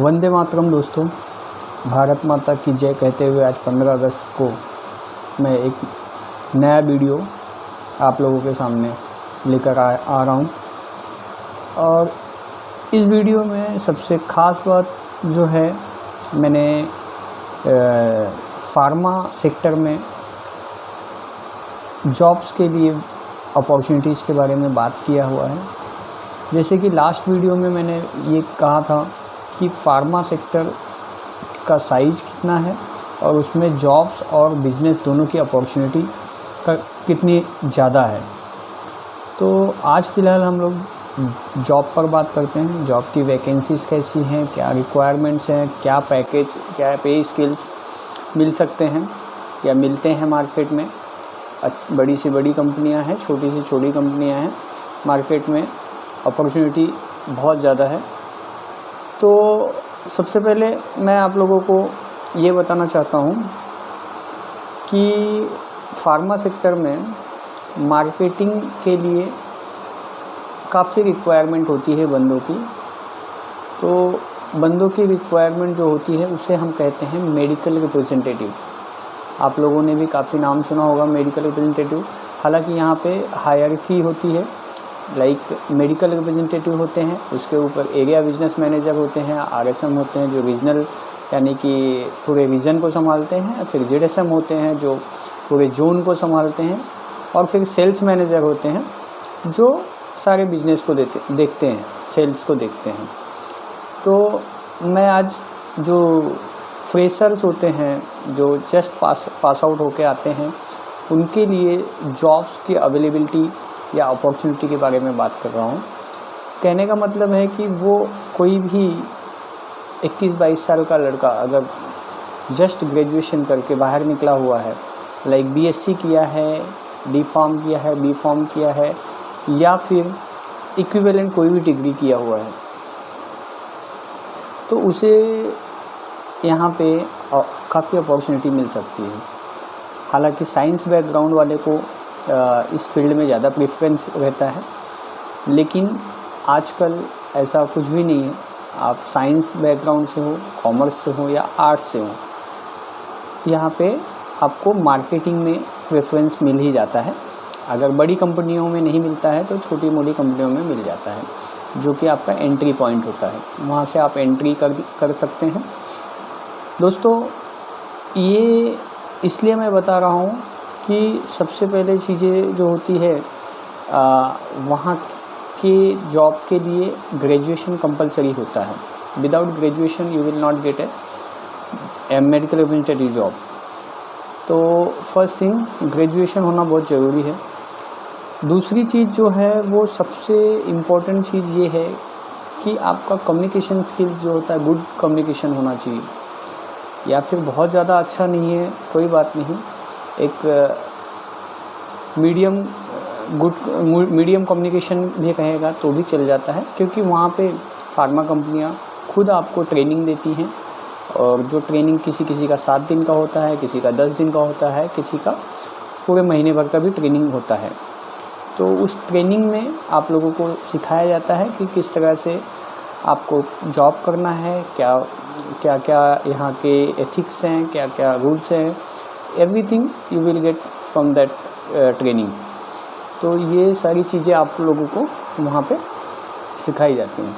वंदे मातरम दोस्तों, भारत माता की जय कहते हुए आज 15 अगस्त को मैं एक नया वीडियो आप लोगों के सामने लेकर आ रहा हूँ। और इस वीडियो में सबसे ख़ास बात जो है, मैंने फार्मा सेक्टर में जॉब्स के लिए अपॉर्चुनिटीज़ के बारे में बात किया हुआ है। जैसे कि लास्ट वीडियो में मैंने ये कहा था कि फार्मा सेक्टर का साइज़ कितना है और उसमें जॉब्स और बिज़नेस दोनों की अपॉर्चुनिटी का कितनी ज़्यादा है। तो आज फ़िलहाल हम लोग जॉब पर बात करते हैं। जॉब की वैकेंसीज़ कैसी हैं, क्या रिक्वायरमेंट्स हैं, क्या पैकेज, क्या पे स्किल्स मिल सकते हैं या मिलते हैं मार्केट में। बड़ी से बड़ी कंपनियां हैं, छोटी से छोटी कंपनियां हैं, मार्केट में अपॉर्चुनिटी बहुत ज़्यादा है। तो सबसे पहले मैं आप लोगों को ये बताना चाहता हूँ कि फार्मा सेक्टर में मार्केटिंग के लिए काफ़ी रिक्वायरमेंट होती है बंदों की। तो बंदों की रिक्वायरमेंट जो होती है उसे हम कहते हैं मेडिकल रिप्रेजेंटेटिव। आप लोगों ने भी काफ़ी नाम सुना होगा मेडिकल रिप्रेजेंटेटिव। हालांकि यहाँ पे हायरार्की होती है, लाइक मेडिकल रिप्रेजेंटेटिव होते हैं, उसके ऊपर एरिया बिजनेस मैनेजर होते हैं, आरएसएम होते हैं जो रीजनल यानी कि पूरे रीजन को संभालते हैं, फिर जेडएसएम होते हैं जो पूरे जोन को संभालते हैं, और फिर सेल्स मैनेजर होते हैं जो सारे बिजनेस को देखते हैं, सेल्स को देखते हैं। तो मैं आज जो फ्रेशर्स होते हैं, जो जस्ट पास आउट होके आते हैं, उनके लिए जॉब्स की अवेलेबिलिटी या अपॉर्चुनिटी के बारे में बात कर रहा हूँ। कहने का मतलब है कि वो कोई भी 21-22 साल का लड़का अगर जस्ट ग्रेजुएशन करके बाहर निकला हुआ है, लाइक बीएससी किया है, डी फार्म किया है, बी फार्म किया है, या फिर इक्विवेलेंट कोई भी डिग्री किया हुआ है, तो उसे यहाँ पे काफ़ी अपॉर्चुनिटी मिल सकती है। हालांकि साइंस बैकग्राउंड वाले को इस फील्ड में ज़्यादा प्रेफरेंस रहता है, लेकिन आजकल ऐसा कुछ भी नहीं है। आप साइंस बैकग्राउंड से हो, कॉमर्स से हो या आर्ट्स से हो, यहाँ पे आपको मार्केटिंग में प्रेफरेंस मिल ही जाता है। अगर बड़ी कंपनियों में नहीं मिलता है तो छोटी मोटी कंपनियों में मिल जाता है, जो कि आपका एंट्री पॉइंट होता है। वहाँ से आप एंट्री कर सकते हैं। दोस्तों, ये इसलिए मैं बता रहा हूँ कि सबसे पहले चीज़ें जो होती है, वहाँ के जॉब के लिए ग्रेजुएशन कंपलसरी होता है। Without graduation you will not gate A medical representative job. तो फर्स्ट थिंग, ग्रेजुएशन होना बहुत ज़रूरी है। दूसरी चीज़ जो है, वो सबसे इम्पोर्टेंट चीज़ ये है कि आपका कम्युनिकेशन स्किल्स जो होता है, गुड कम्युनिकेशन होना चाहिए। या फिर बहुत ज़्यादा अच्छा नहीं है, कोई बात नहीं, एक मीडियम कम्युनिकेशन भी कहेगा तो भी चल जाता है, क्योंकि वहाँ पे फार्मा कंपनियाँ खुद आपको ट्रेनिंग देती हैं। और जो ट्रेनिंग किसी का 7 दिन का होता है, किसी का 10 दिन का होता है, किसी का पूरे महीने भर का भी ट्रेनिंग होता है। तो उस ट्रेनिंग में आप लोगों को सिखाया जाता है कि किस तरह से आपको जॉब करना है, क्या क्या यहाँ के एथिक्स हैं, क्या क्या रूल्स हैं, everything you will get from that training. तो ये सारी चीज़ें आप लोगों को वहाँ पे सिखाई जाती हैं।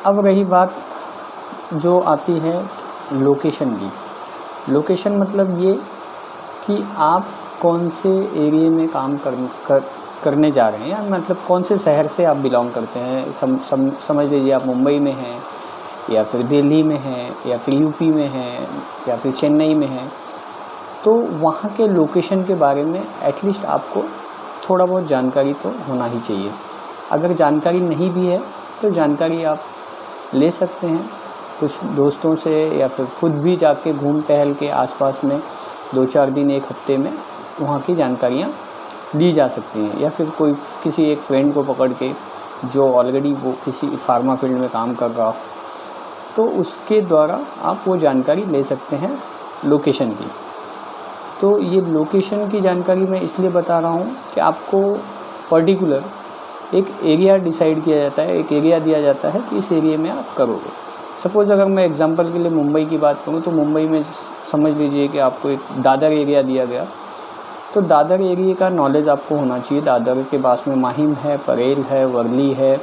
अब रही बात जो आती है लोकेशन की। लोकेशन मतलब ये कि आप कौन से एरिया में काम करने जा रहे हैं, या मतलब कौन से शहर से आप बिलोंग करते हैं। समझ लीजिए आप मुंबई में हैं, या फिर दिल्ली में हैं, या फिर यूपी में हैं, या फिर चेन्नई में हैं। तो वहाँ के लोकेशन के बारे में एटलीस्ट आपको थोड़ा बहुत जानकारी तो होना ही चाहिए। अगर जानकारी नहीं भी है तो जानकारी आप ले सकते हैं कुछ दोस्तों से, या फिर खुद भी जाके घूम टहल के आसपास में 2-4 दिन, 1 हफ्ते में वहाँ की जानकारियाँ ली जा सकती हैं। या फिर किसी एक फ्रेंड को पकड़ के जो ऑलरेडी वो किसी फार्मा फील्ड में काम कर रहा हो, तो उसके द्वारा आप वो जानकारी ले सकते हैं लोकेशन की। तो ये लोकेशन की जानकारी मैं इसलिए बता रहा हूँ कि आपको पर्टिकुलर एक एरिया डिसाइड किया जाता है, एक एरिया दिया जाता है कि इस एरिया में आप करोगे। सपोज़ अगर मैं एग्जांपल के लिए मुंबई की बात करूँ तो मुंबई में समझ लीजिए कि आपको एक दादर एरिया दिया गया, तो दादर एरिया का नॉलेज आपको होना चाहिए। दादर के पास में माहिम है, परेल है, वर्ली है,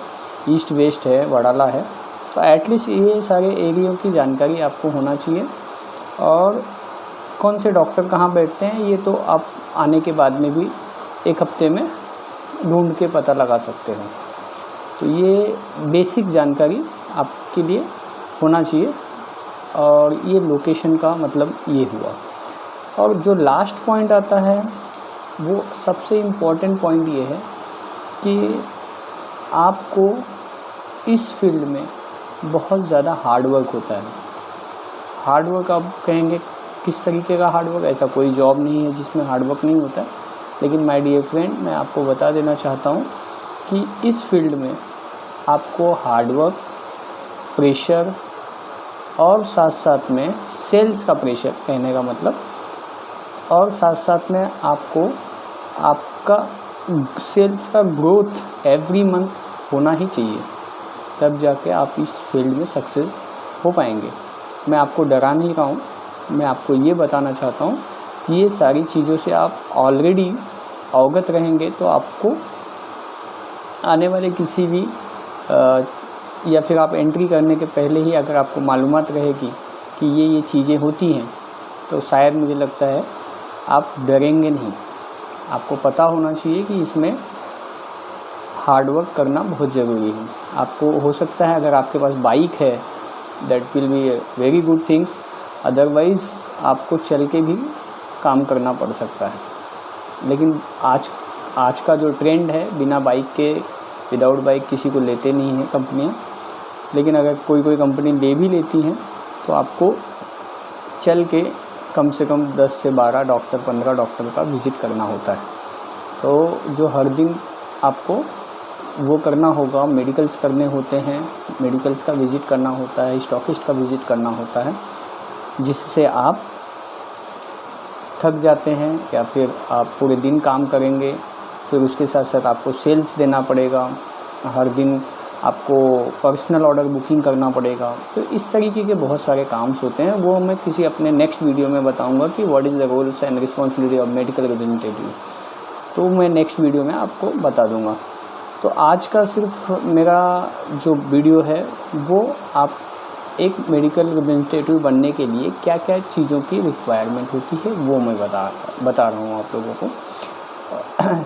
ईस्ट वेस्ट है, वडाला है, तो एटलीस्ट ये सारे एरियो की जानकारी आपको होना चाहिए। और कौन से डॉक्टर कहाँ बैठते हैं ये तो आप आने के बाद में भी एक हफ्ते में ढूंढ के पता लगा सकते हो। तो ये बेसिक जानकारी आपके लिए होना चाहिए। और ये लोकेशन का मतलब ये हुआ। और जो लास्ट पॉइंट आता है वो सबसे इम्पॉर्टेंट पॉइंट ये है कि आपको इस फील्ड में बहुत ज़्यादा हार्डवर्क होता है। हार्डवर्क आप कहेंगे किस तरीके का हार्डवर्क? ऐसा कोई जॉब नहीं है जिसमें हार्डवर्क नहीं होता, लेकिन माय डियर फ्रेंड मैं आपको बता देना चाहता हूँ कि इस फील्ड में आपको हार्डवर्क, प्रेशर और साथ साथ में सेल्स का प्रेशर कहने का मतलब, और साथ साथ में आपको आपका सेल्स का ग्रोथ एवरी मंथ होना ही चाहिए, तब जाके आप इस फील्ड में सक्सेस हो पाएंगे। मैं आपको डरा नहीं रहा हूँ, मैं आपको ये बताना चाहता हूँ कि ये सारी चीज़ों से आप ऑलरेडी अवगत रहेंगे तो आपको आने वाले किसी भी या फिर आप एंट्री करने के पहले ही अगर आपको मालूमात रहेगी कि ये चीज़ें होती हैं तो शायद मुझे लगता है आप डरेंगे नहीं। आपको पता होना चाहिए कि इसमें हार्डवर्क करना बहुत ज़रूरी है। आपको हो सकता है अगर आपके पास बाइक है that will be very good things, otherwise आपको चल के भी काम करना पड़ सकता है। लेकिन आज का जो ट्रेंड है बिना बाइक के, विदाउट बाइक किसी को लेते नहीं हैं कंपनियाँ। लेकिन अगर कोई कंपनी ले भी लेती हैं तो आपको चल के कम से कम 10 से 12 डॉक्टर, 15 डॉक्टर का विज़िट करना होता है। तो जो हर दिन आपको वो करना होगा, मेडिकल्स करने होते हैं, मेडिकल्स का विज़िट करना होता है, स्टॉकिस्ट का विज़िट करना होता है, जिससे आप थक जाते हैं या फिर आप पूरे दिन काम करेंगे। फिर उसके साथ साथ आपको सेल्स देना पड़ेगा, हर दिन आपको पर्सनल ऑर्डर बुकिंग करना पड़ेगा। तो इस तरीके के बहुत सारे काम्स होते हैं, वो मैं किसी अपने नेक्स्ट वीडियो में बताऊंगा कि what is the roles and responsibility of medical representative. तो मैं नेक्स्ट वीडियो में आपको बता दूंगा। तो आज का सिर्फ मेरा जो वीडियो है वो आप एक मेडिकल रिप्रेजेंटेटिव बनने के लिए क्या क्या चीज़ों की रिक्वायरमेंट होती है वो मैं बता रहा हूँ आप लोगों को।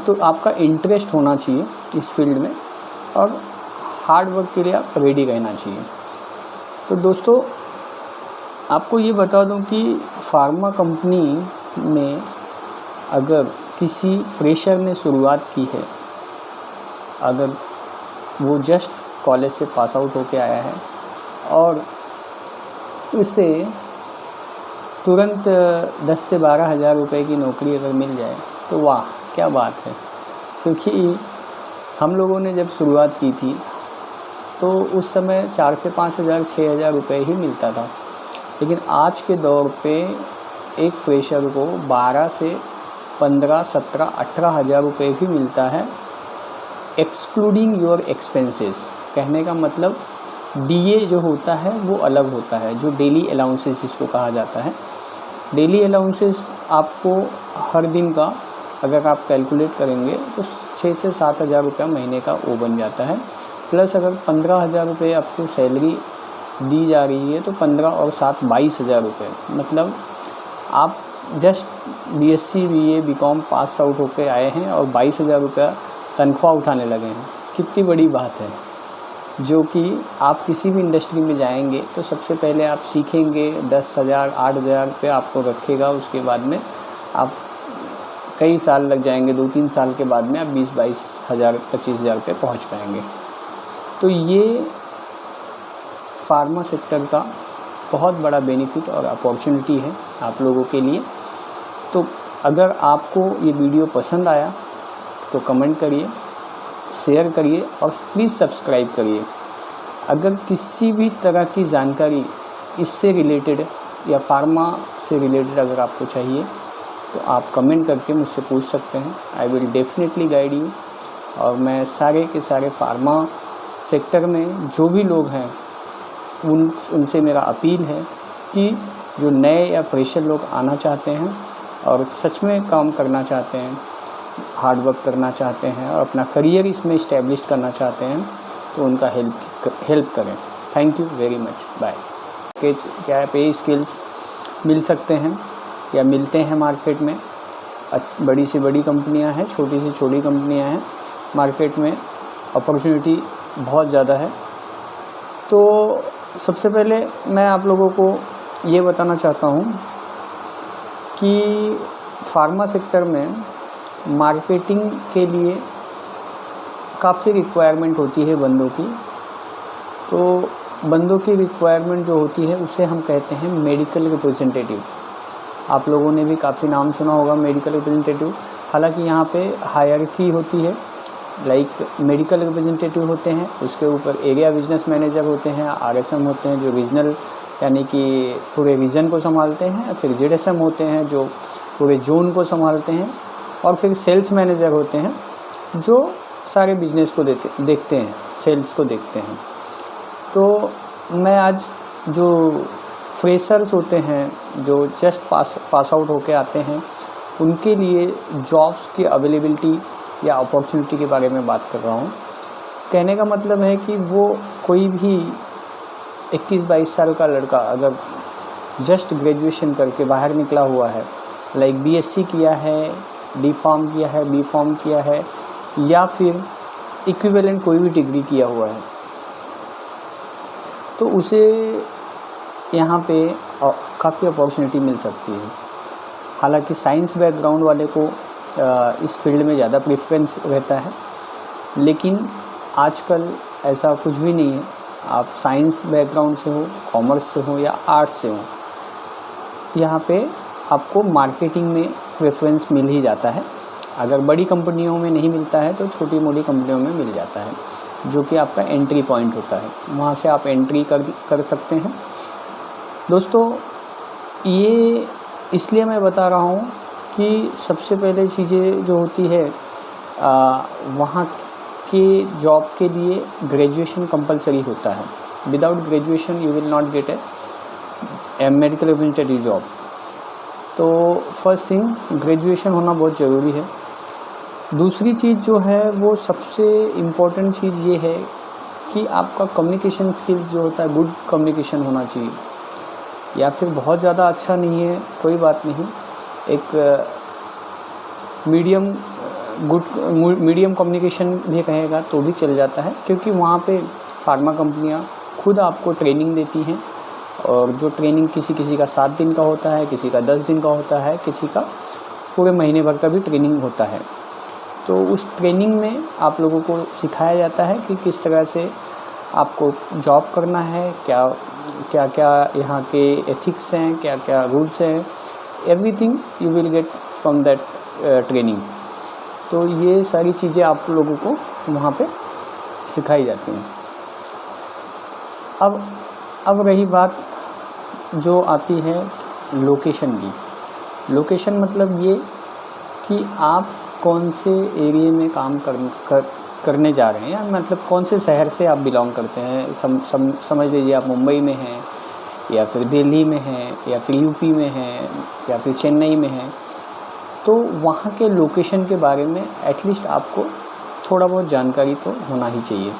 तो आपका इंटरेस्ट होना चाहिए इस फील्ड में और हार्ड वर्क के लिए आप रेडी रहना चाहिए। तो दोस्तों आपको ये बता दूं कि फार्मा कंपनी में अगर किसी फ्रेशर ने शुरुआत की है, अगर वो जस्ट कॉलेज से पास आउट होके आया है और उसे तुरंत 10 से 12 हज़ार रुपये की नौकरी अगर मिल जाए तो वाह क्या बात है। क्योंकि हम लोगों ने जब शुरुआत की थी तो उस समय 4 से 5 हज़ार 6 हज़ार रुपये ही मिलता था, लेकिन आज के दौर पे एक फ्रेशर को 12 से 15, 17, 18 हज़ार रुपये भी मिलता है, एक्सक्लूडिंग योर एक्सपेंसेस। कहने का मतलब डीए जो होता है वो अलग होता है, जो डेली अलाउंसेस जिसको कहा जाता है। डेली अलाउंसेस आपको हर दिन का अगर आप कैलकुलेट करेंगे तो 6 से 7 हज़ार रुपये महीने का वो बन जाता है। प्लस अगर 15 हज़ार रुपये आपको सैलरी दी जा रही है तो 15 और 7 22 हज़ार रुपये, मतलब आप just BSc BA BCom pass out होकर आए हैं और 22 हज़ार रुपया तनख्वाह उठाने लगे हैं। कितनी बड़ी बात है, जो कि आप किसी भी इंडस्ट्री में जाएंगे तो सबसे पहले आप सीखेंगे 10 हज़ार 8 हज़ार रुपये आपको रखेगा, उसके बाद में आप कई साल लग जाएंगे, 2-3 साल के बाद में आप 20-22 हज़ार 25 हज़ार रुपये पहुँच पाएंगे। तो ये फार्मा सेक्टर का बहुत बड़ा बेनिफिट और अपॉर्चुनिटी है आप लोगों के लिए। तो अगर आपको ये वीडियो पसंद आया तो कमेंट करिए, शेयर करिए और प्लीज़ सब्सक्राइब करिए। अगर किसी भी तरह की जानकारी इससे रिलेटेड या फार्मा से रिलेटेड अगर आपको चाहिए तो आप कमेंट करके मुझसे पूछ सकते हैं। I will definitely guide you. और मैं सारे के सारे फार्मा सेक्टर में जो भी लोग हैं उनसे मेरा अपील है कि जो नए या फ्रेशर लोग आना चाहते हैं और सच में काम करना चाहते हैं, हार्ड वर्क करना चाहते हैं और अपना करियर इसमें इस्टेब्लिश करना चाहते हैं, तो उनका हेल्प करें। Thank you very much, bye. क्या पे स्किल्स मिल सकते हैं या मिलते हैं मार्केट में। बड़ी से बड़ी कंपनियां हैं, छोटी से छोटी कंपनियां हैं, मार्केट में अपॉर्चुनिटी बहुत ज़्यादा है। तो सबसे पहले मैं आप लोगों को ये बताना चाहता हूँ कि फार्मा सेक्टर में मार्केटिंग के लिए काफ़ी रिक्वायरमेंट होती है बंदों की। तो बंदों की रिक्वायरमेंट जो होती है उसे हम कहते हैं मेडिकल रिप्रेजेंटेटिव। आप लोगों ने भी काफ़ी नाम सुना होगा मेडिकल रिप्रेजेंटेटिव। हालांकि यहाँ पे हायरार्की होती है, लाइक मेडिकल रिप्रेजेंटेटिव होते हैं, उसके ऊपर एरिया बिजनेस मैनेजर होते हैं, आरएसएम होते हैं जो रीजनल यानी कि पूरे रीजन को संभालते हैं, फिर जेडएसएम होते हैं जो पूरे जोन को संभालते हैं, और फिर सेल्स मैनेजर होते हैं जो सारे बिजनेस को देखते हैं, सेल्स को देखते हैं। तो मैं आज जो फ्रेशर्स होते हैं, जो जस्ट पास आउट होके आते हैं, उनके लिए जॉब्स की अवेलेबिलिटी या अपॉर्चुनिटी के बारे में बात कर रहा हूँ। कहने का मतलब है कि वो कोई भी 21-22 साल का लड़का अगर जस्ट ग्रेजुएशन करके बाहर निकला हुआ है, लाइक बीएससी किया है, डी फार्म किया है, बी फार्म किया है, या फिर इक्विवेलेंट कोई भी डिग्री किया हुआ है, तो उसे यहाँ पे काफ़ी अपॉर्चुनिटी मिल सकती है। हालांकि साइंस बैकग्राउंड वाले को इस फील्ड में ज़्यादा प्रेफरेंस रहता है, लेकिन आजकल ऐसा कुछ भी नहीं है। आप साइंस बैकग्राउंड से हो, कॉमर्स से हो या आर्ट्स से हो, यहाँ पे आपको मार्केटिंग में प्रेफरेंस मिल ही जाता है। अगर बड़ी कंपनियों में नहीं मिलता है तो छोटी मोटी कंपनियों में मिल जाता है, जो कि आपका एंट्री पॉइंट होता है, वहाँ से आप एंट्री कर सकते हैं। दोस्तों, ये इसलिए मैं बता रहा हूँ कि सबसे पहले चीज़ें जो होती है वहाँ के जॉब के लिए ग्रेजुएशन कंपलसरी होता है। Without graduation you will not gate A medical representative job. तो फर्स्ट थिंग, ग्रेजुएशन होना बहुत ज़रूरी है। दूसरी चीज़ जो है वो सबसे इम्पोर्टेंट चीज़ ये है कि आपका कम्युनिकेशन स्किल्स जो होता है, गुड कम्युनिकेशन होना चाहिए। या फिर बहुत ज़्यादा अच्छा नहीं है, कोई बात नहीं, एक मीडियम कम्युनिकेशन भी कहेगा तो भी चल जाता है, क्योंकि वहाँ पे फार्मा कंपनियाँ खुद आपको ट्रेनिंग देती हैं, और जो ट्रेनिंग किसी का 7 दिन का होता है, किसी का 10 दिन का होता है, किसी का पूरे महीने भर का भी ट्रेनिंग होता है। तो उस ट्रेनिंग में आप लोगों को सिखाया जाता है कि किस तरह से आपको जॉब करना है, क्या क्या यहाँ के एथिक्स हैं, क्या क्या रूल्स हैं, everything you will get from that training. तो ये सारी चीज़ें आप लोगों को वहाँ पे सिखाई जाती हैं। अब रही बात जो आती है लोकेशन की। लोकेशन मतलब ये कि आप कौन से एरिया में काम करने जा रहे हैं, या मतलब कौन से शहर से आप बिलोंग करते हैं। समझ लीजिए आप मुंबई में हैं, या फिर दिल्ली में हैं, या फिर यूपी में हैं, या फिर चेन्नई में हैं। तो वहाँ के लोकेशन के बारे में एटलीस्ट आपको थोड़ा बहुत जानकारी तो होना ही चाहिए।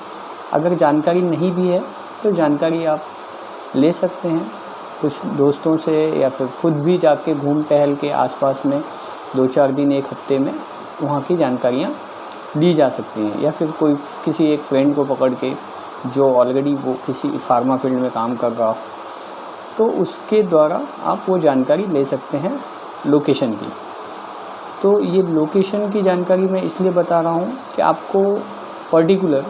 अगर जानकारी नहीं भी है तो जानकारी आप ले सकते हैं कुछ दोस्तों से, या फिर खुद भी जाके घूम टहल के आसपास में 2-4 दिन, 1 हफ्ते में वहाँ की जानकारियाँ ली जा सकती हैं। या फिर किसी एक फ्रेंड को पकड़ के जो ऑलरेडी वो किसी फार्मा फील्ड में काम कर रहा हो, तो उसके द्वारा आप वो जानकारी ले सकते हैं लोकेशन की। तो ये लोकेशन की जानकारी मैं इसलिए बता रहा हूँ कि आपको पर्टिकुलर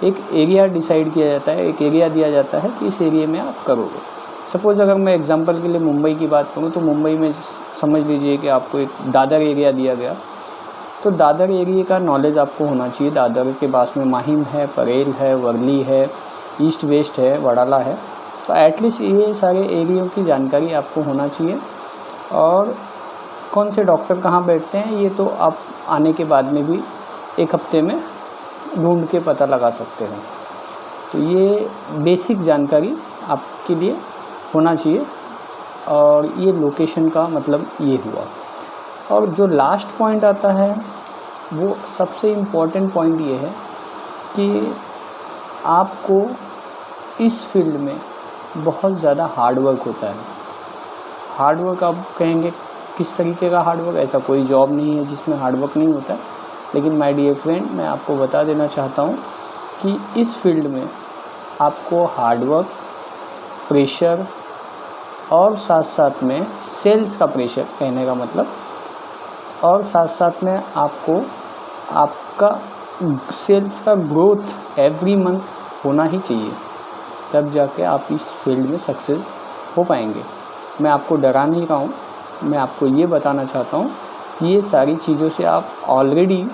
एक एरिया डिसाइड किया जाता है, एक एरिया दिया जाता है कि इस एरिया में आप करोगे। सपोज़ अगर मैं एग्जांपल के लिए मुंबई की बात करूँ, तो मुंबई में समझ लीजिए कि आपको एक दादर एरिया दिया गया, तो दादर एरिया का नॉलेज आपको होना चाहिए। दादर के पास में माहिम है, परेल है, वर्ली है, ईस्ट वेस्ट है, वडाला है। तो एटलीस्ट ये सारे एरियो की जानकारी आपको होना चाहिए। और कौन से डॉक्टर कहाँ बैठते हैं ये तो आप आने के बाद में भी 1 हफ्ते में ढूंढ के पता लगा सकते हो। तो ये बेसिक जानकारी आपके लिए होना चाहिए, और ये लोकेशन का मतलब ये हुआ। और जो लास्ट पॉइंट आता है वो सबसे इम्पॉर्टेंट पॉइंट ये है कि आपको इस फील्ड में बहुत ज़्यादा हार्डवर्क होता है। हार्डवर्क आप कहेंगे किस तरीके का हार्डवर्क? ऐसा कोई जॉब नहीं है जिसमें हार्डवर्क नहीं होता, लेकिन माय डियर फ्रेंड, मैं आपको बता देना चाहता हूँ कि इस फील्ड में आपको हार्डवर्क, प्रेशर और साथ साथ में सेल्स का प्रेशर, कहने का मतलब, और साथ साथ में आपको आपका सेल्स का ग्रोथ एवरी मंथ होना ही चाहिए, तब जाके आप इस फील्ड में सक्सेस हो पाएंगे। मैं आपको डरा नहीं रहा हूँ, मैं आपको ये बताना चाहता हूँ कि ये सारी चीज़ों से आप ऑलरेडी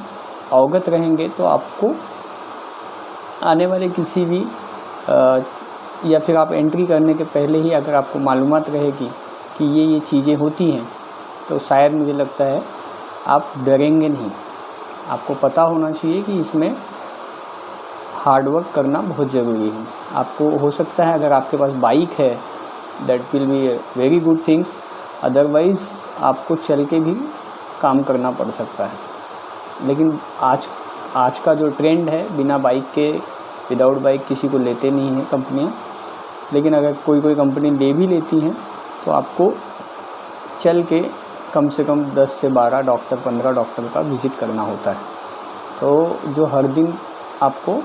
अवगत रहेंगे तो आपको आने वाले किसी भी या फिर आप एंट्री करने के पहले ही अगर आपको मालूमात रहेगी कि ये चीज़ें होती हैं, तो शायद मुझे लगता है आप डरेंगे नहीं। आपको पता होना चाहिए कि इसमें हार्डवर्क करना बहुत ज़रूरी है। आपको हो सकता है अगर आपके पास बाइक है, that will be very good things, otherwise आपको चल के भी काम करना पड़ सकता है। लेकिन आज का जो ट्रेंड है, बिना बाइक के, विदाउट बाइक किसी को लेते नहीं हैं कंपनियाँ। लेकिन अगर कोई कंपनी ले भी लेती हैं तो आपको चल के कम से कम 10 से 12 डॉक्टर, 15 डॉक्टर का विज़िट करना होता है। तो जो हर दिन आपको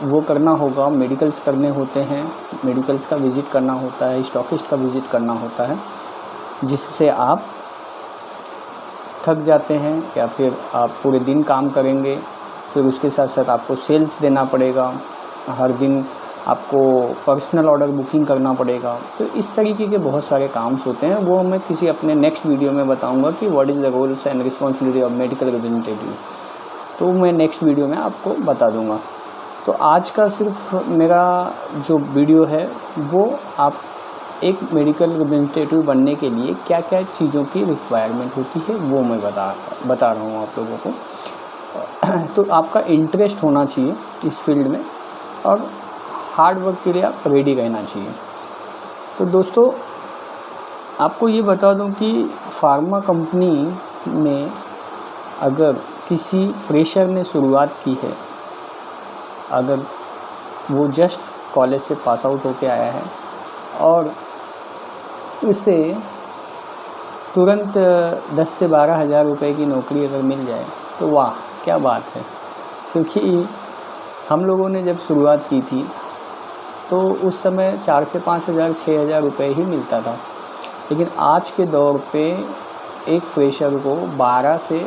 वो करना होगा, मेडिकल्स करने होते हैं, मेडिकल्स का विज़िट करना होता है, स्टॉकिस्ट का विज़िट करना होता है, जिससे आप थक जाते हैं या फिर आप पूरे दिन काम करेंगे। फिर उसके साथ साथ आपको सेल्स देना पड़ेगा, हर दिन आपको पर्सनल ऑर्डर बुकिंग करना पड़ेगा। तो इस तरीके के बहुत सारे काम्स होते हैं, वो मैं किसी अपने नेक्स्ट वीडियो में बताऊंगा कि what is the roles and responsibility of medical representative. तो मैं नेक्स्ट वीडियो में आपको बता दूंगा। तो आज का सिर्फ मेरा जो वीडियो है वो आप एक मेडिकल रिप्रेजेंटेटिव बनने के लिए क्या क्या चीज़ों की रिक्वायरमेंट होती है वो मैं बता रहा हूँ आप लोगों को। तो आपका इंटरेस्ट होना चाहिए इस फील्ड में, और हार्ड वर्क के लिए आप रेडी रहना चाहिए। तो दोस्तों, आपको ये बता दूं कि फार्मा कंपनी में अगर किसी फ्रेशर ने शुरुआत की है, अगर वो जस्ट कॉलेज से पास आउट होके आया है और उसे तुरंत 10 से 12 हज़ार रुपये की नौकरी अगर मिल जाए तो वाह क्या बात है। क्योंकि हम लोगों ने जब शुरुआत की थी तो उस समय 4 से 5 हज़ार, 6 हज़ार रुपये ही मिलता था। लेकिन आज के दौर पे एक फ्रेशर को 12 से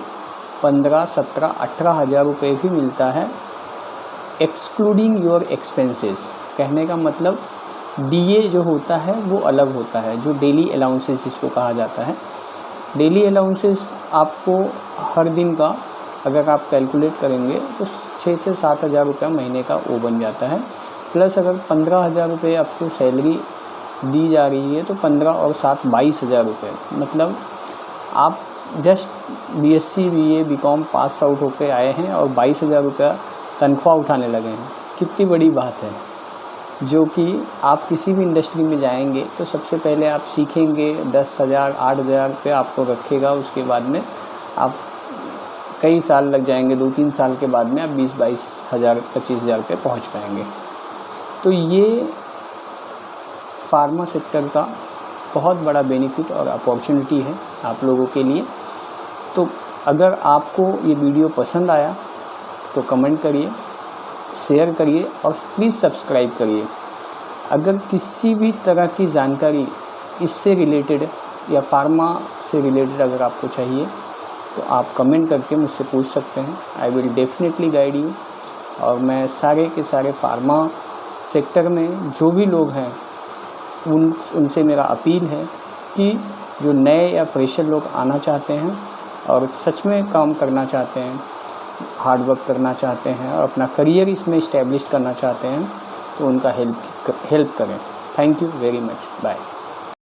15, 17, 18 हज़ार रुपये भी मिलता है, एक्सक्लूडिंग योर एक्सपेंसेस। कहने का मतलब डीए जो होता है वो अलग होता है, जो डेली अलाउंसेस जिसको कहा जाता है। डेली अलाउंसेस आपको हर दिन का अगर आप कैलकुलेट करेंगे तो 6 से 7 हज़ार रुपये महीने का वो बन जाता है। प्लस अगर 15 हज़ार रुपये आपको सैलरी दी जा रही है तो 15 और 7 22 हज़ार रुपये, मतलब आप just BSc, BA, BCom pass out होकर आए हैं और 22 हज़ार रुपया तनख्वाह उठाने लगे हैं। कितनी बड़ी बात है, जो कि आप किसी भी इंडस्ट्री में जाएंगे तो सबसे पहले आप सीखेंगे 10 हज़ार, 8 हज़ार रुपये आपको रखेगा। उसके बाद में आप कई साल लग जाएंगे, 2-3 साल के बाद में आप 20-22 हज़ार, 25 हज़ार रुपये पहुँच पाएंगे। तो ये फार्मा सेक्टर का बहुत बड़ा बेनिफिट और अपॉर्चुनिटी है आप लोगों के लिए। तो अगर आपको ये वीडियो पसंद आया तो कमेंट करिए, शेयर करिए और प्लीज़ सब्सक्राइब करिए। अगर किसी भी तरह की जानकारी इससे रिलेटेड या फार्मा से रिलेटेड अगर आपको चाहिए तो आप कमेंट करके मुझसे पूछ सकते हैं। I will definitely guide you. और मैं सारे के सारे फार्मा सेक्टर में जो भी लोग हैं उनसे मेरा अपील है कि जो नए या फ्रेशर लोग आना चाहते हैं और सच में काम करना चाहते हैं, हार्ड वर्क करना चाहते हैं और अपना करियर इसमें इस्टेब्लिश करना चाहते हैं, तो उनका हेल्प करें। Thank you very much. Bye.